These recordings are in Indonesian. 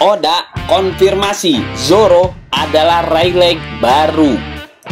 Oda konfirmasi Zoro adalah Rayleigh baru.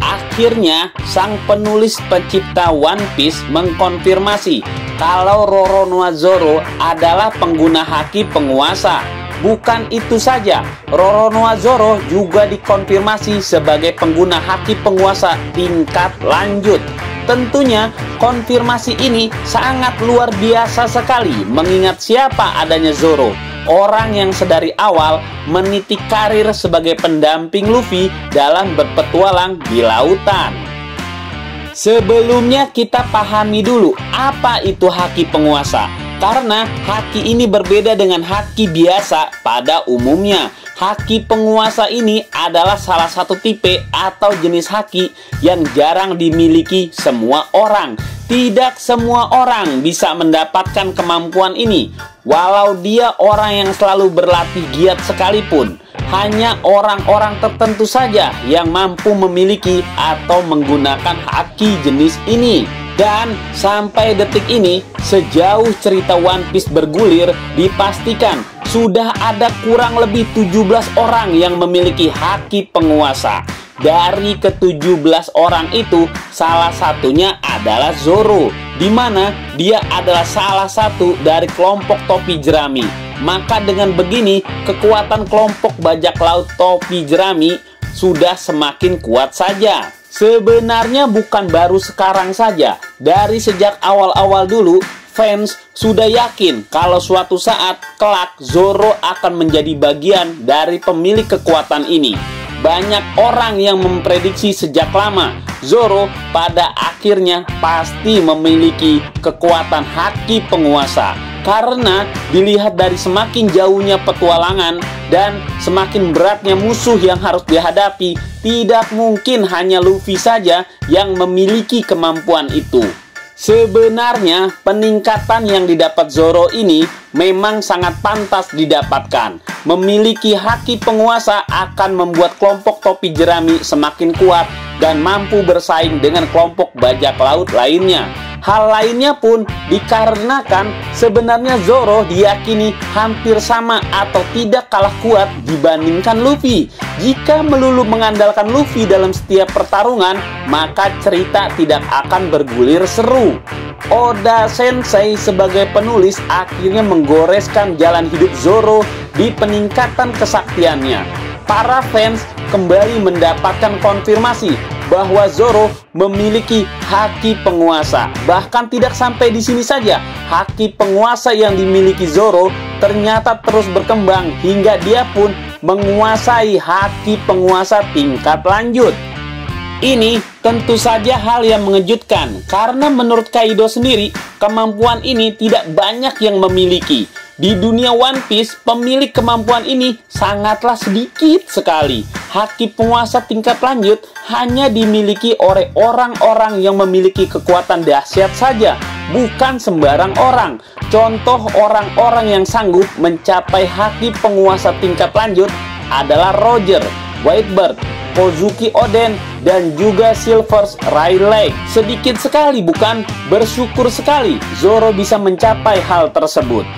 Akhirnya, sang penulis pencipta One Piece mengkonfirmasi kalau Roronoa Zoro adalah pengguna haki penguasa. Bukan itu saja, Roronoa Zoro juga dikonfirmasi sebagai pengguna haki penguasa tingkat lanjut. Tentunya, konfirmasi ini sangat luar biasa sekali mengingat siapa adanya Zoro. Orang yang sedari awal meniti karir sebagai pendamping Luffy dalam berpetualang di lautan. Sebelumnya kita pahami dulu apa itu haki penguasa. Karena haki ini berbeda dengan haki biasa pada umumnya. Haki penguasa ini adalah salah satu tipe atau jenis haki yang jarang dimiliki semua orang. Tidak semua orang bisa mendapatkan kemampuan ini. Walau dia orang yang selalu berlatih giat sekalipun, hanya orang-orang tertentu saja yang mampu memiliki atau menggunakan haki jenis ini. Dan sampai detik ini, sejauh cerita One Piece bergulir, dipastikan sudah ada kurang lebih 17 orang yang memiliki haki penguasa. Dari ke-17 orang itu, salah satunya adalah Zoro, di mana dia adalah salah satu dari kelompok topi jerami. Maka dengan begini, kekuatan kelompok bajak laut topi jerami sudah semakin kuat saja. Sebenarnya bukan baru sekarang saja, dari sejak awal-awal dulu, fans sudah yakin kalau suatu saat kelak Zoro akan menjadi bagian dari pemilik kekuatan ini. Banyak orang yang memprediksi sejak lama Zoro pada akhirnya pasti memiliki kekuatan haki penguasa. Karena dilihat dari semakin jauhnya petualangan dan semakin beratnya musuh yang harus dihadapi, tidak mungkin hanya Luffy saja yang memiliki kemampuan itu. Sebenarnya peningkatan yang didapat Zoro ini memang sangat pantas didapatkan. Memiliki haki penguasa akan membuat kelompok topi jerami semakin kuat dan mampu bersaing dengan kelompok bajak laut lainnya. Hal lainnya pun dikarenakan sebenarnya Zoro diyakini hampir sama atau tidak kalah kuat dibandingkan Luffy. Jika melulu mengandalkan Luffy dalam setiap pertarungan, maka cerita tidak akan bergulir seru. Oda Sensei sebagai penulis akhirnya menggoreskan jalan hidup Zoro di peningkatan kesaktiannya. Para fans kembali mendapatkan konfirmasi bahwa Zoro memiliki haki penguasa. Bahkan tidak sampai di sini saja, haki penguasa yang dimiliki Zoro ternyata terus berkembang hingga dia pun menguasai haki penguasa tingkat lanjut. Ini tentu saja hal yang mengejutkan karena menurut Kaido sendiri, kemampuan ini tidak banyak yang memiliki. Di dunia One Piece, pemilik kemampuan ini sangatlah sedikit sekali. Haki penguasa tingkat lanjut hanya dimiliki oleh orang-orang yang memiliki kekuatan dahsyat saja, bukan sembarang orang. Contoh orang-orang yang sanggup mencapai haki penguasa tingkat lanjut adalah Roger, Whitebird, Kozuki Oden, dan juga Silver's Rayleigh. Sedikit sekali bukan? Bersyukur sekali Zoro bisa mencapai hal tersebut.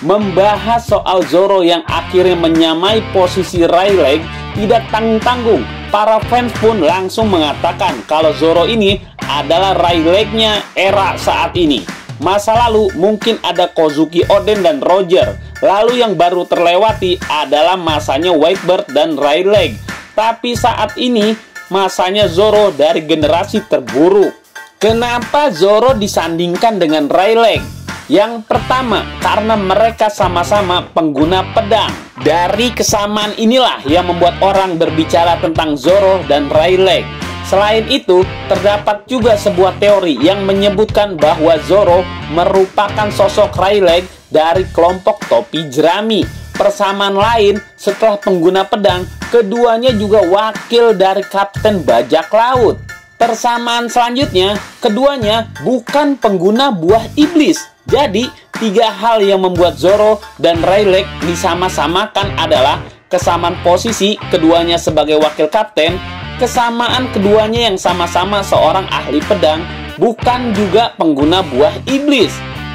Membahas soal Zoro yang akhirnya menyamai posisi Rayleigh tidak tanggung-tanggung. Para fans pun langsung mengatakan kalau Zoro ini adalah Rayleigh-nya era saat ini. Masa lalu mungkin ada Kozuki Oden dan Roger. Lalu yang baru terlewati adalah masanya Whitebird dan Rayleigh. Tapi saat ini masanya Zoro dari generasi terburuk. Kenapa Zoro disandingkan dengan Rayleigh? Yang pertama, karena mereka sama-sama pengguna pedang. Dari kesamaan inilah yang membuat orang berbicara tentang Zoro dan Rayleigh. Selain itu, terdapat juga sebuah teori yang menyebutkan bahwa Zoro merupakan sosok Rayleigh dari kelompok topi jerami. Persamaan lain, setelah pengguna pedang, keduanya juga wakil dari Kapten Bajak Laut. Persamaan selanjutnya, keduanya bukan pengguna buah iblis. Jadi, tiga hal yang membuat Zoro dan Rayleigh disama-samakan adalah kesamaan posisi keduanya sebagai wakil kapten, kesamaan keduanya yang sama-sama seorang ahli pedang, bukan juga pengguna buah iblis.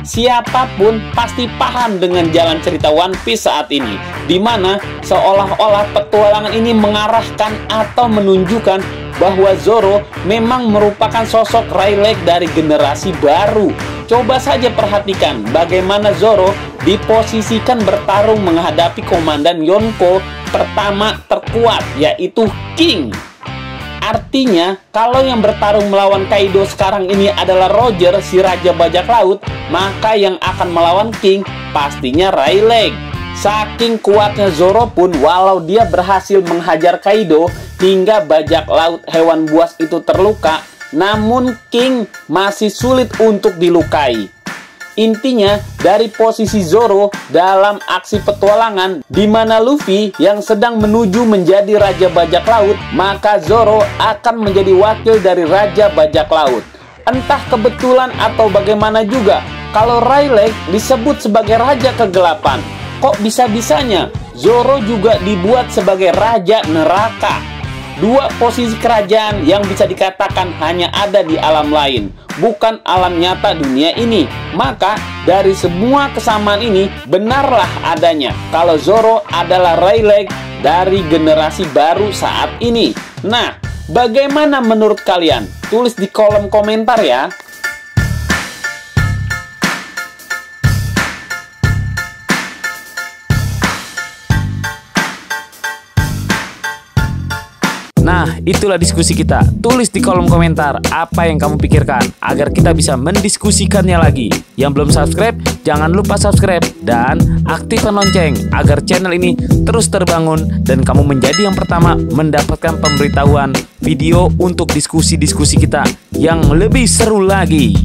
siapapun pasti paham dengan jalan cerita One Piece saat ini, dimana seolah-olah petualangan ini mengarahkan atau menunjukkan bahwa Zoro memang merupakan sosok Rayleigh dari generasi baru. Coba saja perhatikan bagaimana Zoro diposisikan bertarung menghadapi komandan Yonko pertama terkuat, yaitu King. Artinya, kalau yang bertarung melawan Kaido sekarang ini adalah Roger, si Raja Bajak Laut, maka yang akan melawan King pastinya Rayleigh. Saking kuatnya Zoro pun, walau dia berhasil menghajar Kaido hingga bajak laut hewan buas itu terluka, namun King masih sulit untuk dilukai. Intinya, dari posisi Zoro dalam aksi petualangan di mana Luffy yang sedang menuju menjadi Raja Bajak Laut, maka Zoro akan menjadi wakil dari Raja Bajak Laut. Entah kebetulan atau bagaimana juga, kalau Rayleigh disebut sebagai Raja Kegelapan, kok bisa-bisanya Zoro juga dibuat sebagai Raja Neraka? Dua posisi kerajaan yang bisa dikatakan hanya ada di alam lain, bukan alam nyata dunia ini. Maka dari semua kesamaan ini benarlah adanya kalau Zoro adalah Rayleigh dari generasi baru saat ini. Nah, bagaimana menurut kalian? Tulis di kolom komentar ya. Nah, itulah diskusi kita. Tulis di kolom komentar apa yang kamu pikirkan agar kita bisa mendiskusikannya lagi. Yang belum subscribe, jangan lupa subscribe dan aktifkan lonceng agar channel ini terus terbangun dan kamu menjadi yang pertama mendapatkan pemberitahuan video untuk diskusi-diskusi kita yang lebih seru lagi.